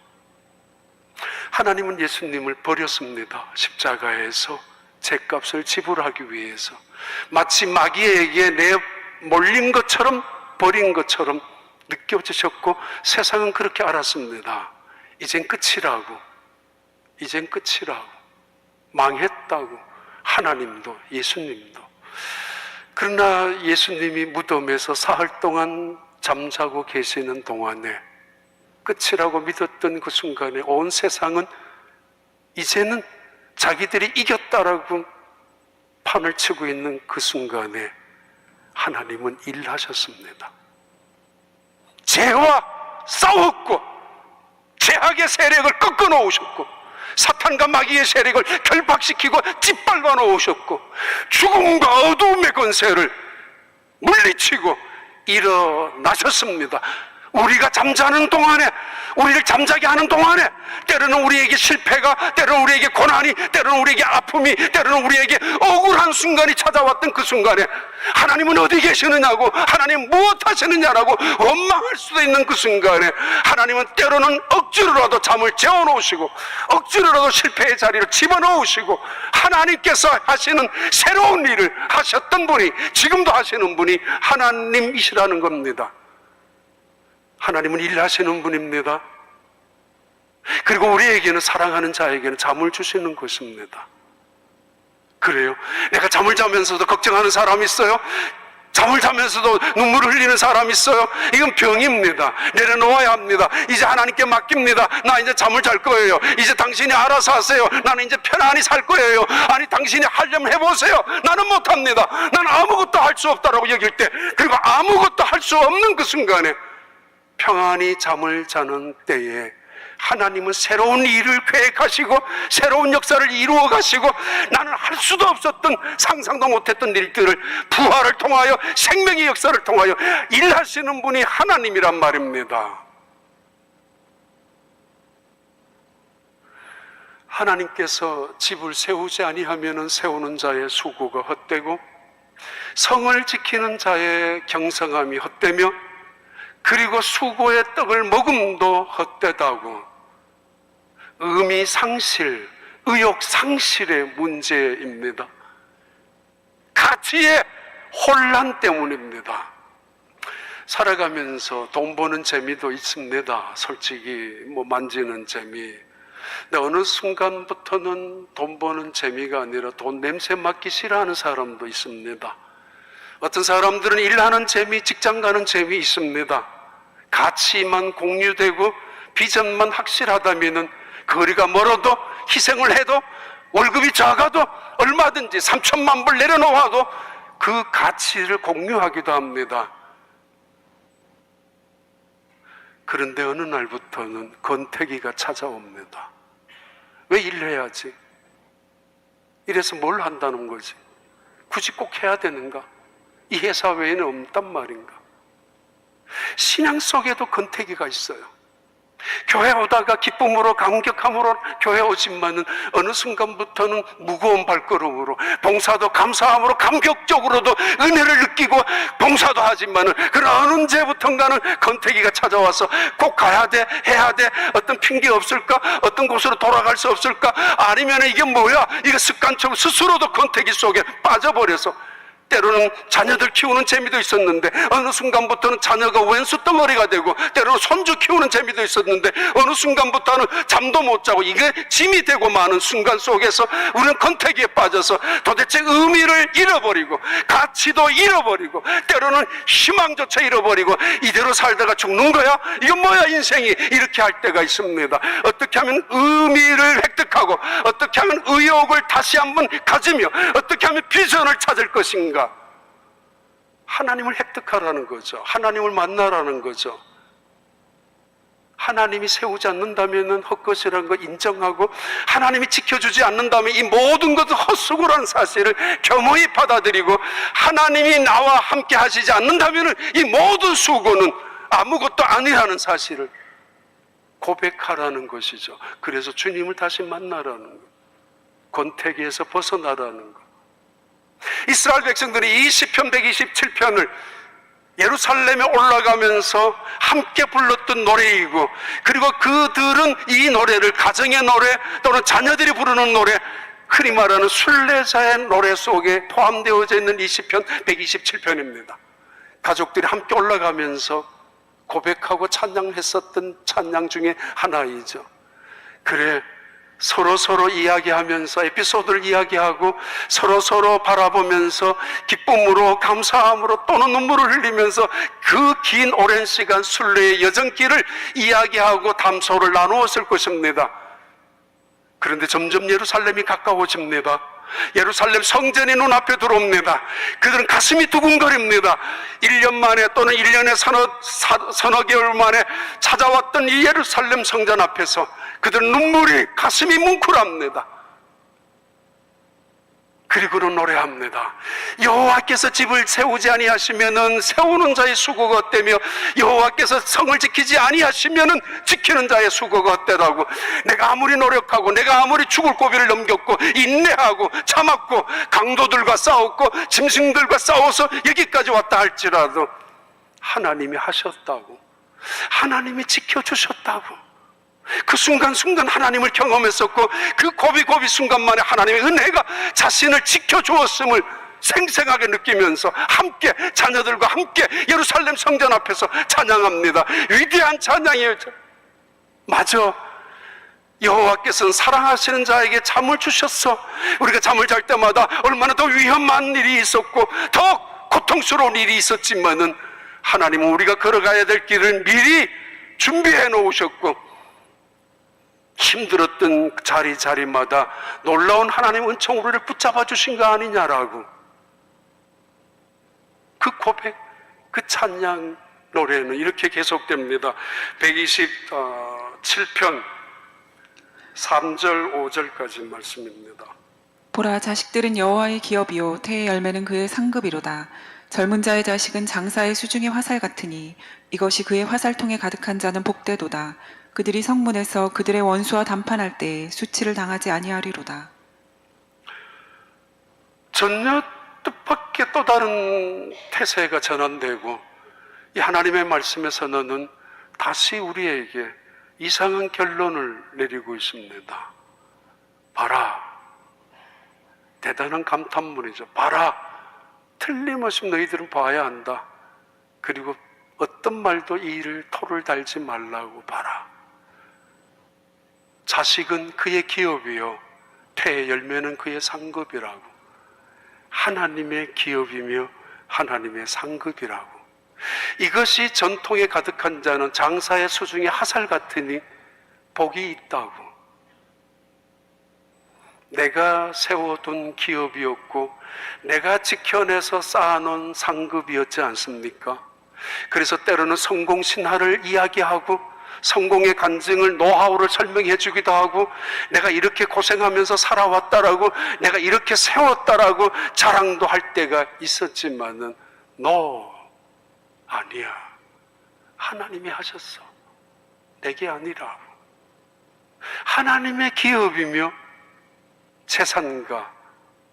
하나님은 예수님을 버렸습니다. 십자가에서 죗값을 지불하기 위해서. 마치 마귀에게 내몰린 것처럼, 버린 것처럼 느껴지셨고 세상은 그렇게 알았습니다. 이젠 끝이라고, 이젠 끝이라고, 망했다고, 하나님도 예수님도. 그러나 예수님이 무덤에서 사흘 동안 잠자고 계시는 동안에, 끝이라고 믿었던 그 순간에 온 세상은 이제는 자기들이 이겼다라고 판을 치고 있는 그 순간에 하나님은 일하셨습니다. 죄와 싸웠고 죄악의 세력을 꺾어 놓으셨고 사탄과 마귀의 세력을 결박시키고 짓밟아 놓으셨고 죽음과 어두움의 권세를 물리치고 일어나셨습니다. 우리가 잠자는 동안에, 우리를 잠자게 하는 동안에 때로는 우리에게 실패가, 때로는 우리에게 고난이, 때로는 우리에게 아픔이, 때로는 우리에게 억울한 순간이 찾아왔던 그 순간에 하나님은 어디 계시느냐고, 하나님 무엇 하시느냐라고 원망할 수도 있는 그 순간에 하나님은 때로는 억지로라도 잠을 재워놓으시고 억지로라도 실패의 자리를 집어넣으시고 하나님께서 하시는 새로운 일을 하셨던 분이, 지금도 하시는 분이 하나님이시라는 겁니다. 하나님은 일하시는 분입니다. 그리고 우리에게는, 사랑하는 자에게는 잠을 주시는 것입니다. 그래요? 내가 잠을 자면서도 걱정하는 사람이 있어요? 잠을 자면서도 눈물을 흘리는 사람이 있어요? 이건 병입니다. 내려놓아야 합니다. 이제 하나님께 맡깁니다. 나 이제 잠을 잘 거예요. 이제 당신이 알아서 하세요. 나는 이제 편안히 살 거예요. 아니, 당신이 하려면 해보세요. 나는 못합니다. 나는 아무것도 할 수 없다라고 여길 때, 그리고 아무것도 할 수 없는 그 순간에 평안히 잠을 자는 때에 하나님은 새로운 일을 계획하시고 새로운 역사를 이루어 가시고 나는 할 수도 없었던, 상상도 못했던 일들을 부활을 통하여, 생명의 역사를 통하여 일하시는 분이 하나님이란 말입니다. 하나님께서 집을 세우지 아니하면 세우는 자의 수고가 헛되고 성을 지키는 자의 경성함이 헛되며 그리고 수고의 떡을 먹음도 헛되다고. 의미 상실, 의욕 상실의 문제입니다. 가치의 혼란 때문입니다. 살아가면서 돈 버는 재미도 있습니다. 솔직히 만지는 재미. 근데 어느 순간부터는 돈 버는 재미가 아니라 돈 냄새 맡기 싫어하는 사람도 있습니다. 어떤 사람들은 일하는 재미, 직장 가는 재미 있습니다. 가치만 공유되고 비전만 확실하다면은 거리가 멀어도 희생을 해도 월급이 작아도 얼마든지 3천만 불 내려놓아도 그 가치를 공유하기도 합니다. 그런데 어느 날부터는 권태기가 찾아옵니다. 왜 일해야지? 이래서 뭘 한다는 거지? 굳이 꼭 해야 되는가? 이 회사 외에는 없단 말인가? 신앙 속에도 권태기가 있어요. 교회 오다가 기쁨으로, 감격함으로 교회 오지만은 어느 순간부터는 무거운 발걸음으로, 봉사도 감사함으로 감격적으로도 은혜를 느끼고 봉사도 하지만은 그러나 어느 언제부턴가는 권태기가 찾아와서 꼭 가야 돼, 해야 돼, 어떤 핑계 없을까, 어떤 곳으로 돌아갈 수 없을까, 아니면 이게 뭐야, 이거 습관처럼 스스로도 권태기 속에 빠져버려서 때로는 자녀들 키우는 재미도 있었는데 어느 순간부터는 자녀가 왼수 덩어리가 되고, 때로는 손주 키우는 재미도 있었는데 어느 순간부터는 잠도 못 자고 이게 짐이 되고 마는 순간 속에서 우리는 권태기에 빠져서 도대체 의미를 잃어버리고 가치도 잃어버리고 때로는 희망조차 잃어버리고 이대로 살다가 죽는 거야? 이건 뭐야 인생이? 이렇게 할 때가 있습니다. 어떻게 하면 의미를 획득하고 어떻게 하면 의욕을 다시 한번 가지며 어떻게 하면 비전을 찾을 것인가? 하나님을 획득하라는 거죠. 하나님을 만나라는 거죠. 하나님이 세우지 않는다면 헛것이라는 걸 인정하고 하나님이 지켜주지 않는다면 이 모든 것은 헛수고라는 사실을 겸허히 받아들이고 하나님이 나와 함께 하시지 않는다면 이 모든 수고는 아무것도 아니라는 사실을 고백하라는 것이죠. 그래서 주님을 다시 만나라는 것, 권태기에서 벗어나라는 것. 이스라엘 백성들이 이 시편 127편을 예루살렘에 올라가면서 함께 불렀던 노래이고, 그리고 그들은 이 노래를 가정의 노래 또는 자녀들이 부르는 노래, 흔히 말하는 순례자의 노래 속에 포함되어져 있는 이 시편 127편입니다. 가족들이 함께 올라가면서 고백하고 찬양했었던 찬양 중에 하나이죠. 그래, 서로 이야기하면서 에피소드를 이야기하고 서로 바라보면서 기쁨으로 감사함으로 또는 눈물을 흘리면서 그 긴 오랜 시간 순례의 여정길을 이야기하고 담소를 나누었을 것입니다. 그런데 점점 예루살렘이 가까워집니다. 예루살렘 성전이 눈앞에 들어옵니다. 그들은 가슴이 두근거립니다. 1년 만에 또는 1년에 서너 개월 만에 찾아왔던 이 예루살렘 성전 앞에서 그들은 눈물이 가슴이 뭉클합니다. 그리고는 노래합니다. 여호와께서 집을 세우지 아니하시면은 세우는 자의 수고가 헛되며 여호와께서 성을 지키지 아니하시면은 지키는 자의 수고가 헛되다고. 내가 아무리 노력하고 내가 아무리 죽을 고비를 넘겼고 인내하고 참았고 강도들과 싸웠고 짐승들과 싸워서 여기까지 왔다 할지라도 하나님이 하셨다고, 하나님이 지켜주셨다고, 그 순간순간 하나님을 경험했었고 그 고비 순간만에 하나님의 은혜가 자신을 지켜주었음을 생생하게 느끼면서 함께 자녀들과 함께 예루살렘 성전 앞에서 찬양합니다. 위대한 찬양이에요. 맞아, 여호와께서는 사랑하시는 자에게 잠을 주셨어. 우리가 잠을 잘 때마다 얼마나 더 위험한 일이 있었고 더 고통스러운 일이 있었지만은 하나님은 우리가 걸어가야 될 길을 미리 준비해 놓으셨고 힘들었던 자리마다 놀라운 하나님 은총 우리를 붙잡아 주신 거 아니냐라고. 그 고백, 그 찬양 노래는 이렇게 계속됩니다. 127편 3절 5절까지 말씀입니다.
보라, 자식들은 여호와의 기업이요 태의 열매는 그의 상급이로다. 젊은 자의 자식은 장사의 수중의 화살 같으니 이것이 그의 화살통에 가득한 자는 복되도다. 그들이 성문에서 그들의 원수와 담판할 때에 수치를 당하지 아니하리로다. 전혀 뜻밖의 또 다른 태세가 전환되고 이 하나님의 말씀에서는 다시 우리에게 이상한 결론을 내리고 있습니다. 봐라, 대단한 감탄문이죠. 봐라, 틀림없이 너희들은 봐야 한다. 그리고 어떤 말도 이 일을 토를 달지 말라고. 봐라, 자식은 그의 기업이요 태의 열매는 그의 상급이라고. 하나님의 기업이며 하나님의 상급이라고. 이것이 전통에 가득한 자는 장사의 수중에 화살 같으니 복이 있다고. 내가 세워둔 기업이었고 내가 지켜내서 쌓아놓은 상급이었지 않습니까? 그래서 때로는 성공신화를 이야기하고 성공의 간증을, 노하우를 설명해 주기도 하고 내가 이렇게 고생하면서 살아왔다라고, 내가 이렇게 세웠다라고 자랑도 할 때가 있었지만은 너 아니야, 하나님이 하셨어, 내게 아니라. 하나님의 기업이며 재산과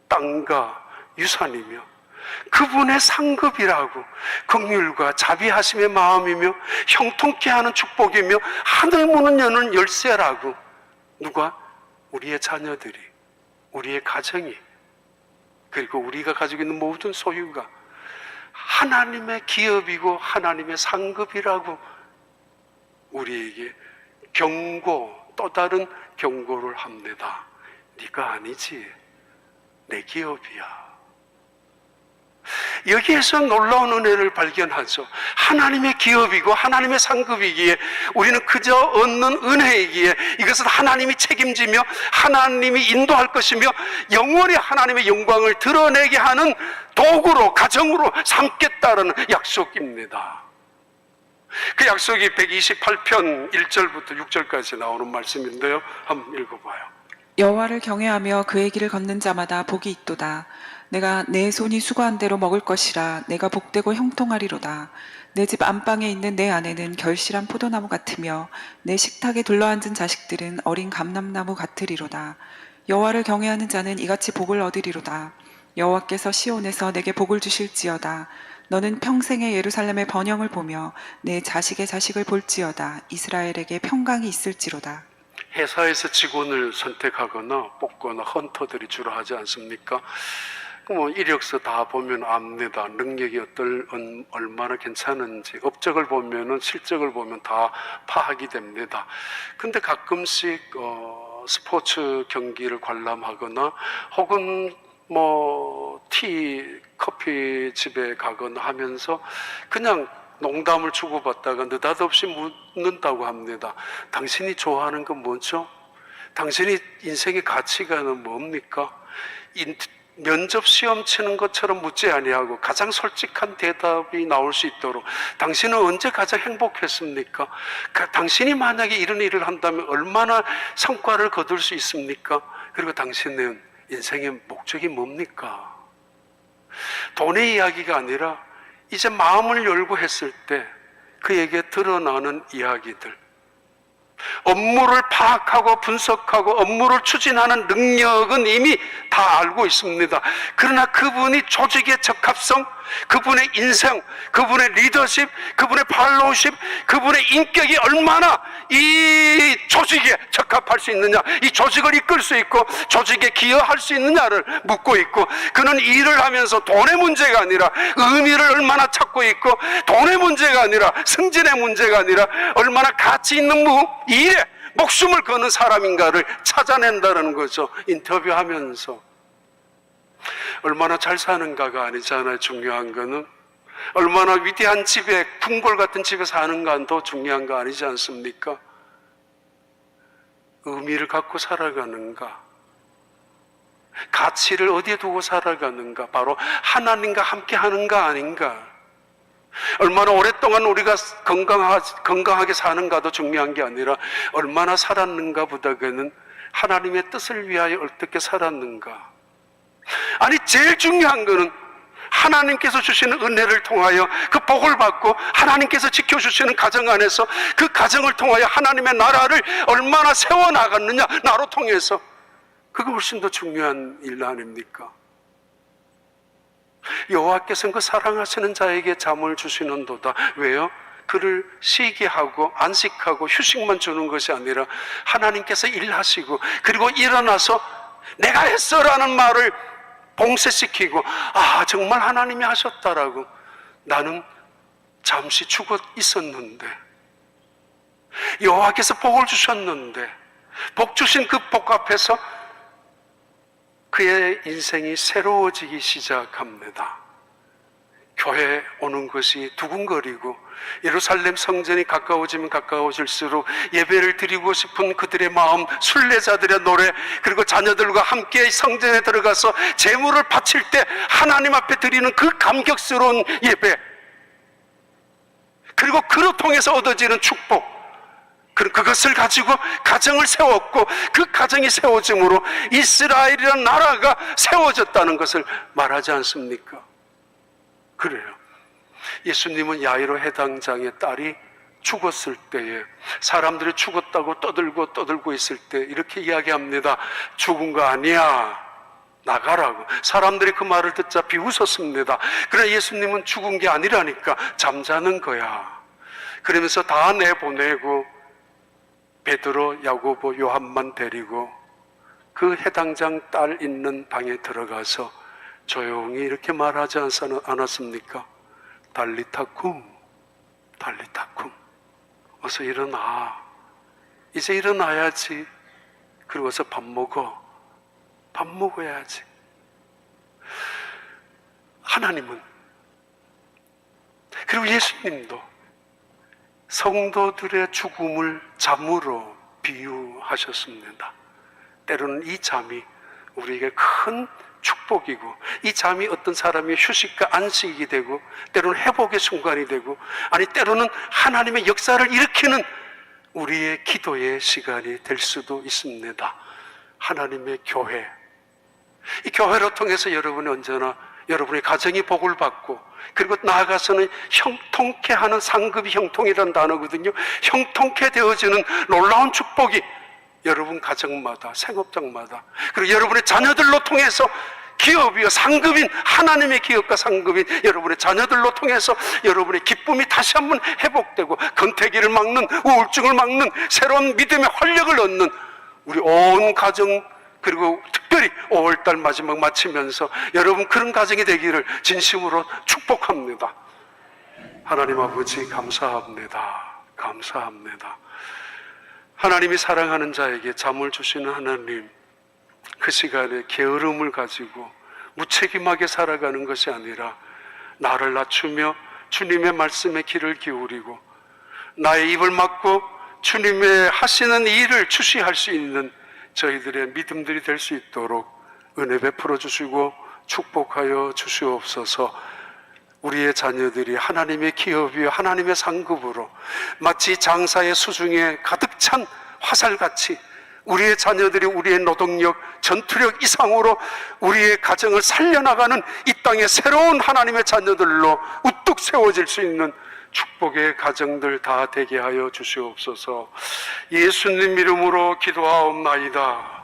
땅과 유산이며 그분의 상급이라고, 긍휼과 자비하심의 마음이며 형통케 하는 축복이며 하늘 문을 여는 열쇠라고. 누가? 우리의 자녀들이, 우리의 가정이, 그리고 우리가 가지고 있는 모든 소유가 하나님의 기업이고 하나님의 상급이라고 우리에게 경고, 또 다른 경고를 합니다. 네가 아니지, 내 기업이야. 여기에서 놀라운 은혜를 발견하죠. 하나님의 기업이고 하나님의 상급이기에 우리는 그저 얻는 은혜이기에 이것은 하나님이 책임지며 하나님이 인도할 것이며 영원히 하나님의 영광을 드러내게 하는 도구로, 가정으로 삼겠다는 약속입니다. 그 약속이 128편 1절부터 6절까지 나오는 말씀인데요, 한번 읽어봐요. 여호와를 경외하며 그의 길을 걷는 자마다 복이 있도다. 내가 내 손이 수고한 대로 먹을 것이라. 내가 복되고 형통하리로다. 내 집 안방에 있는 내 아내는 결실한 포도나무 같으며 내 식탁에 둘러앉은 자식들은 어린 감람나무 같으리로다. 여호와를 경외하는 자는 이같이 복을 얻으리로다. 여호와께서 시온에서 내게 복을 주실지어다. 너는 평생의 예루살렘의 번영을 보며 내 자식의 자식을 볼지어다. 이스라엘에게 평강이 있을지로다.
회사에서 직원을 선택하거나 뽑거나 헌터들이 주로 하지 않습니까? 뭐 이력서 다 보면 압니다. 능력이 얼마나 괜찮은지, 업적을 보면은 실적을 보면 다 파악이 됩니다. 근데 가끔씩 스포츠 경기를 관람하거나 혹은 커피 집에 가거나 하면서 그냥 농담을 주고받다가 느닷없이 묻는다고 합니다. 당신이 좋아하는 건 뭐죠? 당신이 인생의 가치관은 뭡니까? 면접 시험 치는 것처럼 묻지 아니하고 가장 솔직한 대답이 나올 수 있도록, 당신은 언제 가장 행복했습니까? 당신이 만약에 이런 일을 한다면 얼마나 성과를 거둘 수 있습니까? 그리고 당신은 인생의 목적이 뭡니까? 돈의 이야기가 아니라 이제 마음을 열고 했을 때 그에게 드러나는 이야기들, 업무를 파악하고 분석하고 업무를 추진하는 능력은 이미 다 알고 있습니다. 그러나 그분이 조직의 적합성, 그분의 인생, 그분의 리더십, 그분의 팔로우십, 그분의 인격이 얼마나 이 조직에 적합할 수 있느냐, 이 조직을 이끌 수 있고 조직에 기여할 수 있느냐를 묻고 있고, 그는 일을 하면서 돈의 문제가 아니라 의미를 얼마나 찾고 있고, 돈의 문제가 아니라 승진의 문제가 아니라 얼마나 가치 있는 일에 목숨을 거는 사람인가를 찾아낸다는 거죠. 인터뷰하면서 얼마나 잘 사는가가 아니잖아요. 중요한 거는 얼마나 위대한 집에, 궁궐 같은 집에 사는가 더 중요한 거 아니지 않습니까? 의미를 갖고 살아가는가, 가치를 어디에 두고 살아가는가, 바로 하나님과 함께 하는가 아닌가, 얼마나 오랫동안 우리가 건강하게 사는가도 중요한 게 아니라 얼마나 살았는가 보다는 하나님의 뜻을 위하여 어떻게 살았는가. 아니, 제일 중요한 거는 하나님께서 주시는 은혜를 통하여 그 복을 받고 하나님께서 지켜주시는 가정 안에서 그 가정을 통하여 하나님의 나라를 얼마나 세워나갔느냐, 나로 통해서. 그거 훨씬 더 중요한 일 아닙니까? 여호와께서는 그 사랑하시는 자에게 잠을 주시는도다. 왜요? 그를 쉬게 하고 안식하고 휴식만 주는 것이 아니라 하나님께서 일하시고, 그리고 일어나서 내가 했어라는 말을 봉쇄시키고, 아, 정말 하나님이 하셨다라고, 나는 잠시 죽어 있었는데 여호와께서 복을 주셨는데, 복 주신 그 복 앞에서 그의 인생이 새로워지기 시작합니다. 교회에 오는 것이 두근거리고, 예루살렘 성전이 가까워지면 가까워질수록 예배를 드리고 싶은 그들의 마음, 순례자들의 노래, 그리고 자녀들과 함께 성전에 들어가서 제물을 바칠 때 하나님 앞에 드리는 그 감격스러운 예배, 그리고 그로 통해서 얻어지는 축복, 그것을 가지고 가정을 세웠고, 그 가정이 세워짐으로 이스라엘이라는 나라가 세워졌다는 것을 말하지 않습니까? 그래요. 예수님은 야이로 해당장의 딸이 죽었을 때에, 사람들이 죽었다고 떠들고 있을 때 이렇게 이야기합니다. 죽은 거 아니야, 나가라고. 사람들이 그 말을 듣자 비웃었습니다. 그러나 예수님은 죽은 게 아니라니까, 잠자는 거야. 그러면서 다 내보내고 베드로, 야고보, 요한만 데리고 그 해당장 딸 있는 방에 들어가서 조용히 이렇게 말하지 않았습니까? 달리타쿰, 달리타쿰. 어서 일어나. 이제 일어나야지. 그리고 어서 밥 먹어. 밥 먹어야지. 하나님은, 그리고 예수님도 성도들의 죽음을 잠으로 비유하셨습니다. 때로는 이 잠이 우리에게 큰 축복이고, 이 잠이 어떤 사람의 휴식과 안식이 되고, 때로는 회복의 순간이 되고, 아니 때로는 하나님의 역사를 일으키는 우리의 기도의 시간이 될 수도 있습니다. 하나님의 교회, 이 교회를 통해서 여러분이 언제나 여러분의 가정이 복을 받고, 그리고 나아가서는 형통케 하는, 상급이 형통이라는 단어거든요. 형통케 되어지는 놀라운 축복이 여러분 가정마다, 생업장마다, 그리고 여러분의 자녀들로 통해서 기업이요 상급인 하나님의 기업과 상급인 여러분의 자녀들로 통해서 여러분의 기쁨이 다시 한번 회복되고 권태기를 막는, 우울증을 막는 새로운 믿음의 활력을 얻는 우리 온 가정, 그리고 특별히 5월달 마지막 마치면서 여러분 그런 가정이 되기를 진심으로 축복합니다. 하나님 아버지 감사합니다. 감사합니다. 하나님이 사랑하는 자에게 잠을 주시는 하나님, 그 시간에 게으름을 가지고 무책임하게 살아가는 것이 아니라 나를 낮추며 주님의 말씀에 귀를 기울이고 나의 입을 막고 주님의 하시는 일을 주시할 수 있는 저희들의 믿음들이 될 수 있도록 은혜 베풀어 주시고 축복하여 주시옵소서. 우리의 자녀들이 하나님의 기업이요 하나님의 상급으로 마치 장사의 수중에 가득 찬 화살같이 우리의 자녀들이 우리의 노동력, 전투력 이상으로 우리의 가정을 살려나가는 이 땅의 새로운 하나님의 자녀들로 우뚝 세워질 수 있는 축복의 가정들 다 되게 하여 주시옵소서. 예수님 이름으로 기도하옵나이다.